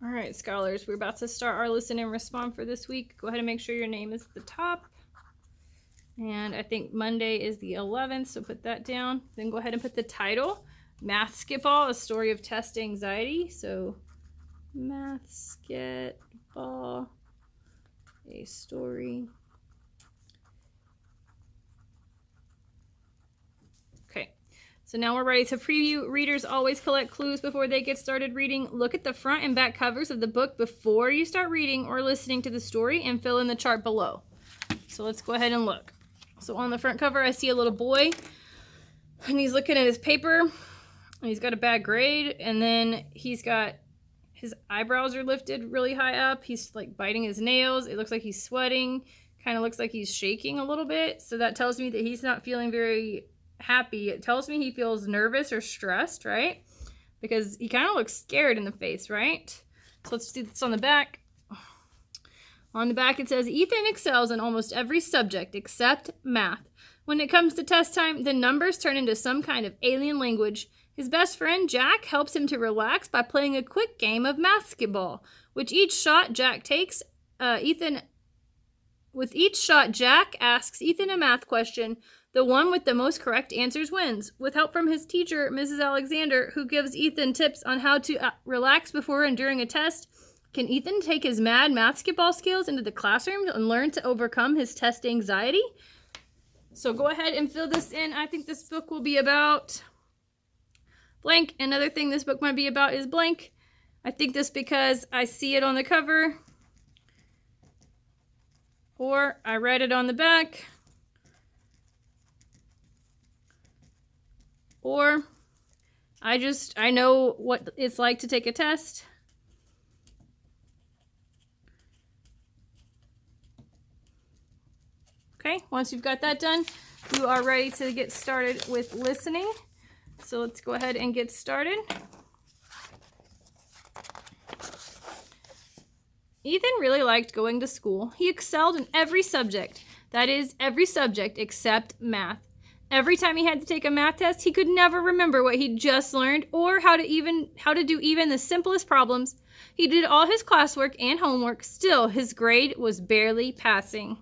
All right, scholars, we're about to start our listen and respond for this week. Go ahead and make sure your name is at the top. And I think Monday is the 11th, so put that down. Then go ahead and put the title, Mathsketball, a story of test anxiety. So Mathsketball, a story. Okay, so now we're ready to preview. Readers always collect clues before they get started reading. Look at the front and back covers of the book before you start reading or listening to the story and fill in the chart below. So let's go ahead and look. So on the front cover, I see a little boy, and he's looking at his paper, and he's got a bad grade, and then he's got his eyebrows are lifted really high up. He's like biting his nails. It looks like he's sweating. Kind of looks like he's shaking a little bit. So that tells me that he's not feeling very happy. It tells me he feels nervous or stressed, right? Because he kind of looks scared in the face, right? So let's do this on the back. On the back, it says, Ethan excels in almost every subject except math. When it comes to test time, the numbers turn into some kind of alien language. His best friend, Jack, helps him to relax by playing a quick game of Mathsketball. With each shot Jack asks Ethan a math question. The one with the most correct answers wins. With help from his teacher, Mrs. Alexander, who gives Ethan tips on how to relax before and during a test, can Ethan take his mad Mathsketball skills into the classroom and learn to overcome his test anxiety? So go ahead and fill this in. I think this book will be about blank. Another thing this book might be about is blank. I think this because I see it on the cover, or I read it on the back, or I know what it's like to take a test. Okay, once you've got that done, you are ready to get started with listening. So let's go ahead and get started. Ethan really liked going to school. He excelled in every subject. That is, every subject except math. Every time he had to take a math test, he could never remember what he'd just learned or how to do even the simplest problems. He did all his classwork and homework. Still, his grade was barely passing.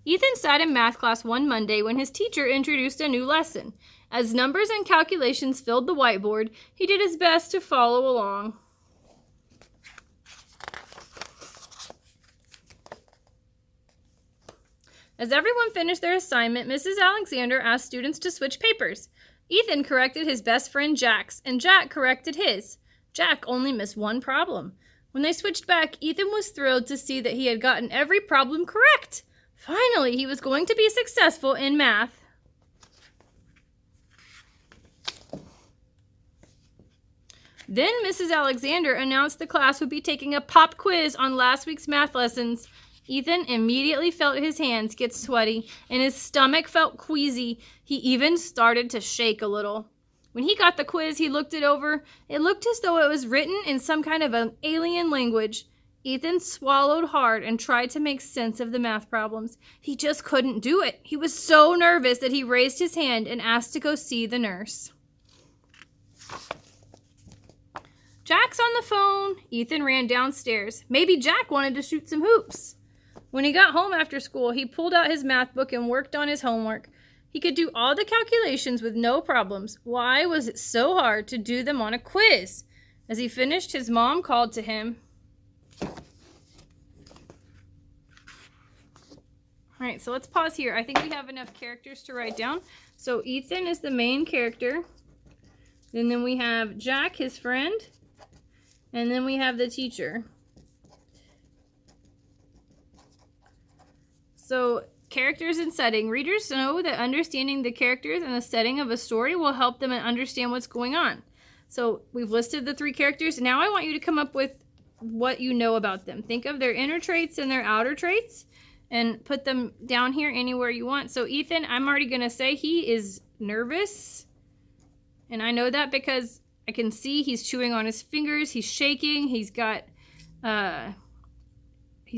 Ethan sat in math class one Monday when his teacher introduced a new lesson. As numbers and calculations filled the whiteboard, he did his best to follow along. As everyone finished their assignment, Mrs. Alexander asked students to switch papers. Ethan corrected his best friend Jack's, and Jack corrected his. Jack only missed one problem. When they switched back, Ethan was thrilled to see that he had gotten every problem correct. Finally, he was going to be successful in math. Then Mrs. Alexander announced the class would be taking a pop quiz on last week's math lessons. Ethan immediately felt his hands get sweaty and his stomach felt queasy. He even started to shake a little. When he got the quiz, he looked it over. It looked as though it was written in some kind of an alien language. Ethan swallowed hard and tried to make sense of the math problems. He just couldn't do it. He was so nervous that he raised his hand and asked to go see the nurse. Jack's on the phone. Ethan ran downstairs. Maybe Jack wanted to shoot some hoops. When he got home after school, he pulled out his math book and worked on his homework. He could do all the calculations with no problems. Why was it so hard to do them on a quiz? As he finished, his mom called to him. All right, so let's pause here. I think we have enough characters to write down. So Ethan is the main character. And then we have Jack, his friend. And then we have the teacher. So characters and setting. Readers know that understanding the characters and the setting of a story will help them understand what's going on. So we've listed the three characters. Now I want you to come up with what you know about them. Think of their inner traits and their outer traits and put them down here anywhere you want. So Ethan, I'm already going to say he is nervous. And I know that because I can see he's chewing on his fingers. He's shaking. He's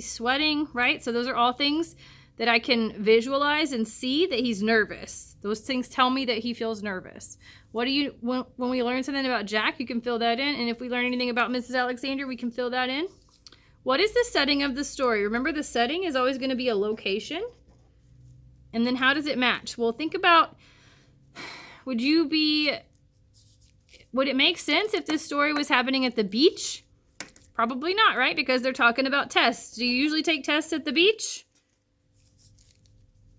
sweating, right? So those are all things that I can visualize and see that he's nervous. Those things tell me that he feels nervous. What do you, when we learn something about Jack, you can fill that in. And if we learn anything about Mrs. Alexander, we can fill that in. What is the setting of the story? Remember, the setting is always going to be a location. And then how does it match? Well, think about, would it make sense if this story was happening at the beach? Probably not, right? Because they're talking about tests. Do you usually take tests at the beach?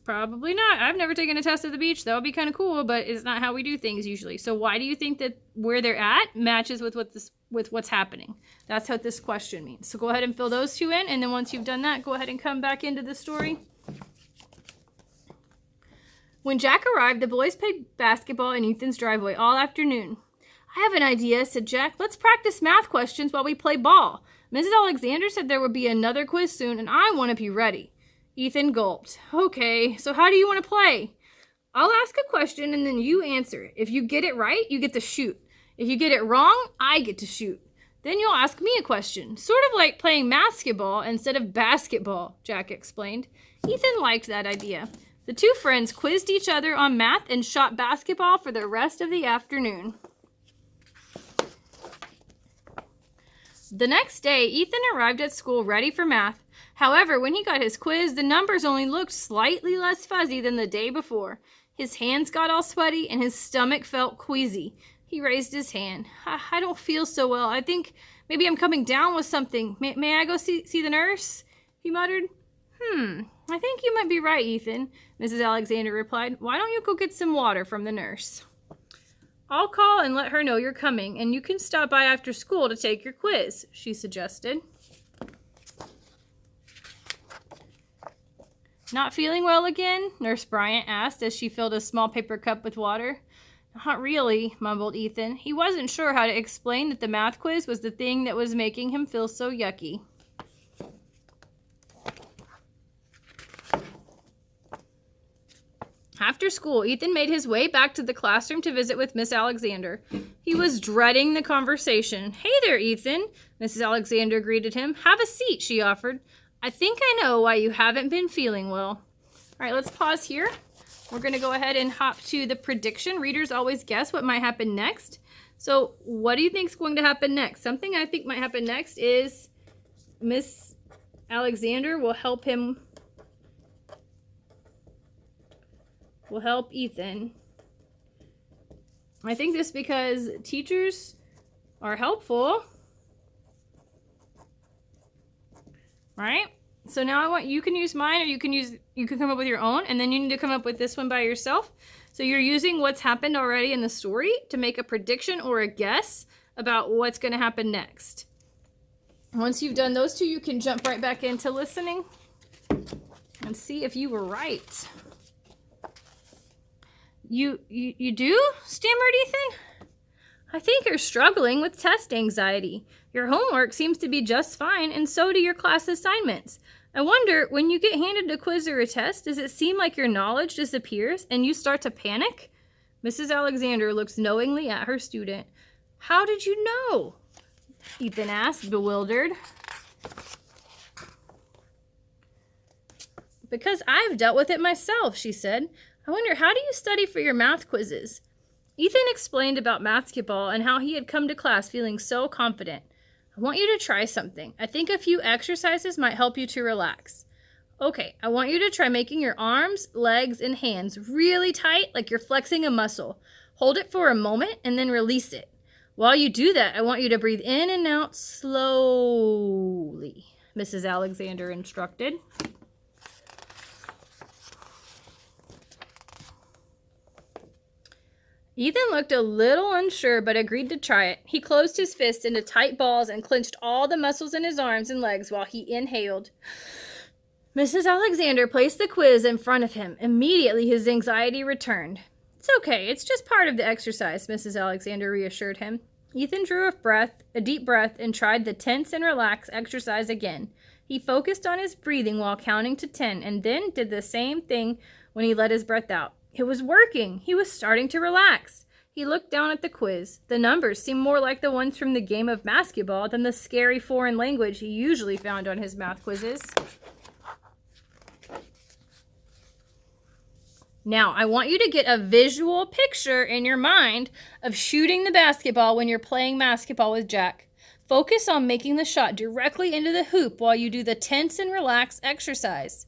Probably not. I've never taken a test at the beach. That would be kind of cool, but it's not how we do things usually. So why do you think that where they're at matches with what's happening? That's what this question means. So go ahead and fill those two in, and then once you've done that, go ahead and come back into the story. When Jack arrived, the boys played basketball in Ethan's driveway all afternoon. I have an idea, said Jack. Let's practice math questions while we play ball. Mrs. Alexander said there would be another quiz soon, and I want to be ready. Ethan gulped. Okay, so how do you want to play? I'll ask a question and then you answer it. If you get it right, you get to shoot. If you get it wrong, I get to shoot. Then you'll ask me a question. Sort of like playing Mathsketball instead of basketball, Jack explained. Ethan liked that idea. The two friends quizzed each other on math and shot basketball for the rest of the afternoon. The next day, Ethan arrived at school ready for math. However, when he got his quiz, the numbers only looked slightly less fuzzy than the day before. His hands got all sweaty and his stomach felt queasy. He raised his hand. I don't feel so well. I think maybe I'm coming down with something. May I go see the nurse? He muttered. I think you might be right, Ethan, Mrs. Alexander replied. Why don't you go get some water from the nurse? I'll call and let her know you're coming, and you can stop by after school to take your quiz, she suggested. Not feeling well again? Nurse Bryant asked as she filled a small paper cup with water. Not really, mumbled Ethan. He wasn't sure how to explain that the math quiz was the thing that was making him feel so yucky. After school, Ethan made his way back to the classroom to visit with Miss Alexander. He was dreading the conversation. Hey there, Ethan, Mrs. Alexander greeted him. Have a seat, she offered. I think I know why you haven't been feeling well. All right, let's pause here. We're going to go ahead and hop to the prediction. Readers always guess what might happen next. So what do you think is going to happen next? Something I think might happen next is Miss Alexander will help Ethan. I think this because teachers are helpful. Right? So now you can use mine, or you can come up with your own, and then you need to come up with this one by yourself. So you're using what's happened already in the story to make a prediction or a guess about what's going to happen next. Once you've done those two, you can jump right back into listening and see if you were right. You do? Stammered Ethan. I think you're struggling with test anxiety. Your homework seems to be just fine, and so do your class assignments. I wonder, when you get handed a quiz or a test, does it seem like your knowledge disappears and you start to panic? Mrs. Alexander looked knowingly at her student. How did you know? Ethan asked, bewildered. Because I've dealt with it myself, she said. I wonder, how do you study for your math quizzes? Ethan explained about Mathsketball and how he had come to class feeling so confident. I want you to try something. I think a few exercises might help you to relax. Okay, I want you to try making your arms, legs, and hands really tight, like you're flexing a muscle. Hold it for a moment and then release it. While you do that, I want you to breathe in and out slowly, Mrs. Alexander instructed. Ethan looked a little unsure, but agreed to try it. He closed his fists into tight balls and clenched all the muscles in his arms and legs while he inhaled. Mrs. Alexander placed the quiz in front of him. Immediately, his anxiety returned. It's okay. It's just part of the exercise, Mrs. Alexander reassured him. Ethan drew a deep breath and tried the tense and relax exercise again. He focused on his breathing while counting to 10 and then did the same thing when he let his breath out. It was working. He was starting to relax. He looked down at the quiz. The numbers seemed more like the ones from the game of Mathsketball than the scary foreign language he usually found on his math quizzes. Now, I want you to get a visual picture in your mind of shooting the basketball when you're playing basketball with Jack. Focus on making the shot directly into the hoop while you do the tense and relax exercise.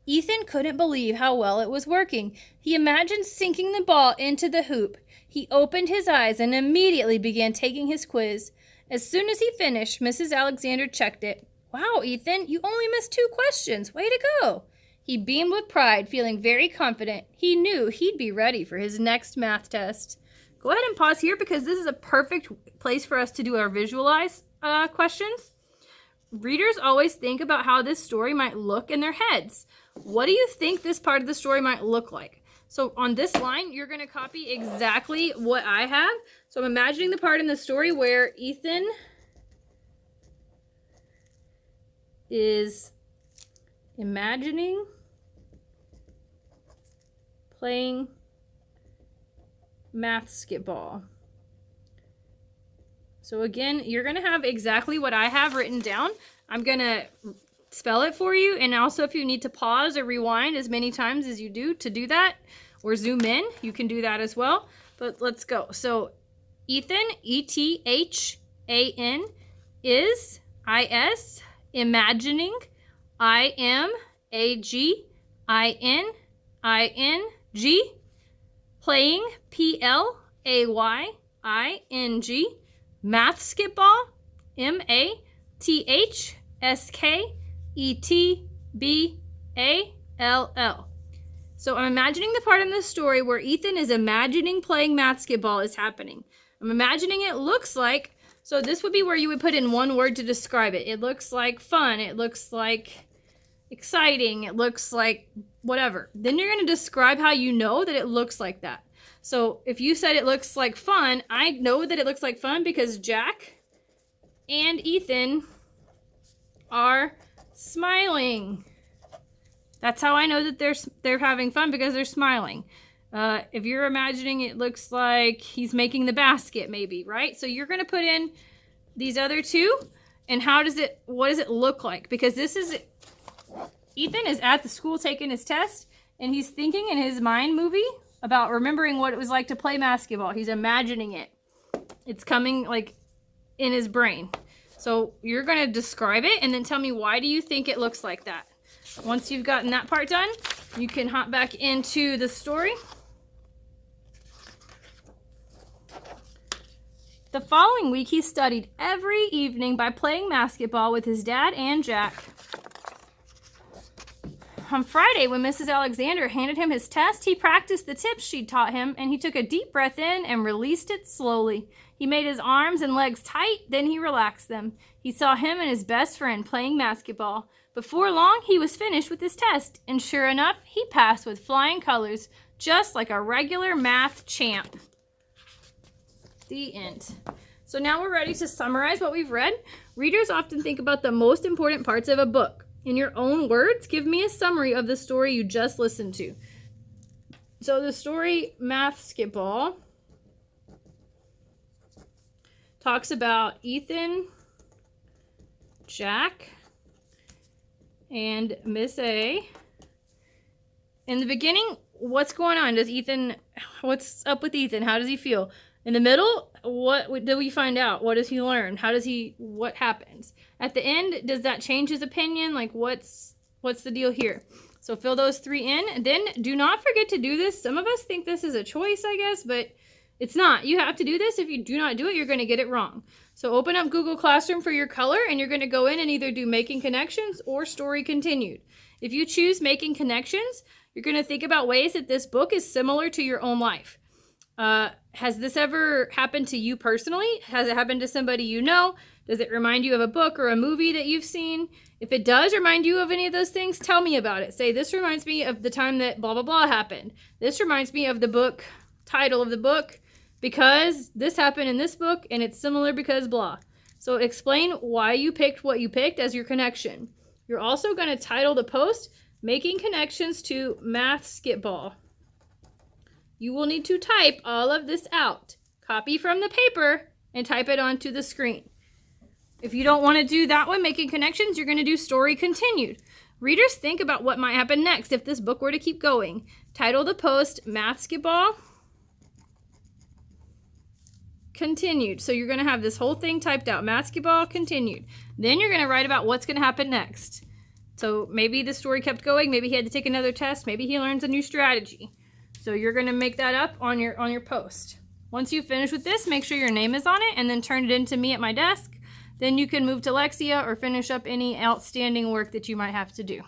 Ethan couldn't believe how well it was working. He imagined sinking the ball into the hoop. He opened his eyes and immediately began taking his quiz. As soon as he finished, Mrs. Alexander checked it. "Wow, Ethan, you only missed 2 questions. Way to go." He beamed with pride, feeling very confident. He knew he'd be ready for his next math test. Go ahead and pause here because this is a perfect place for us to do our visualize questions. Readers always think about how this story might look in their heads. What do you think this part of the story might look like? So on this line, you're going to copy exactly what I have. So I'm imagining the part in the story where Ethan is imagining playing Mathsketball. So again, you're going to have exactly what I have written down. I'm going to spell it for you, and also if you need to pause or rewind as many times as you do to do that, or zoom in, you can do that as well. But let's go. So Ethan, E-T-H-A-N, is, I-S, imagining, I-M-A-G-I-N-I-N-G, playing, P-L-A-Y-I-N-G, Mathsketball, M-A-T-H-S-K-E-T-B-A-L-L. So I'm imagining the part in the story where Ethan is imagining playing Mathsketball is happening. I'm imagining it looks like, so this would be where you would put in one word to describe it. It looks like fun. It looks like exciting. It looks like whatever. Then you're going to describe how you know that it looks like that. So if you said it looks like fun, I know that it looks like fun because Jack and Ethan are smiling. That's how I know that they're having fun, because they're smiling. If you're imagining it looks like he's making the basket, maybe, right? So you're going to put in these other two, and what does it look like? Because Ethan is at the school taking his test, and he's thinking in his mind movie about remembering what it was like to play basketball. He's imagining it. It's coming like in his brain. So you're going to describe it and then tell me, why do you think it looks like that? Once you've gotten that part done, you can hop back into the story. The following week, he studied every evening by playing basketball with his dad and Jack. On Friday, when Mrs. Alexander handed him his test, he practiced the tips she'd taught him, and he took a deep breath in and released it slowly. He made his arms and legs tight, then he relaxed them. He saw him and his best friend playing basketball. Before long, he was finished with his test, and sure enough, he passed with flying colors, just like a regular math champ. The end. So now we're ready to summarize what we've read. Readers often think about the most important parts of a book. In your own words, give me a summary of the story you just listened to. So the story Mathsketball talks about Ethan, Jack, and Miss A. In the beginning, what's going on? What's up with Ethan? How does he feel? In the middle, what do we find out? What does he learn? What happens? At the end, does that change his opinion? Like, what's the deal here? So fill those 3 in. Then do not forget to do this. Some of us think this is a choice, I guess, but it's not. You have to do this. If you do not do it, you're going to get it wrong. So open up Google Classroom for your color, and you're going to go in and either do Making Connections or Story Continued. If you choose Making Connections, you're going to think about ways that this book is similar to your own life. Has this ever happened to you personally? Has it happened to somebody you know? Does it remind you of a book or a movie that you've seen? If it does remind you of any of those things, tell me about it. Say, this reminds me of the time that blah, blah, blah happened. This reminds me of the book, title of the book, because this happened in this book, and it's similar because blah. So explain why you picked what you picked as your connection. You're also going to title the post, Making Connections to Mathsketball. You will need to type all of this out. Copy from the paper and type it onto the screen. If you don't want to do that one, Making Connections, you're going to do Story Continued. Readers think about what might happen next if this book were to keep going. Title the post, Mathsketball continued. So you're going to have this whole thing typed out, Mathsketball continued. Then you're going to write about what's going to happen next. So maybe the story kept going, maybe he had to take another test, maybe he learns a new strategy. So you're going to make that up on your post. Once you finish with this, make sure your name is on it and then turn it in to me at my desk. Then you can move to Lexia or finish up any outstanding work that you might have to do.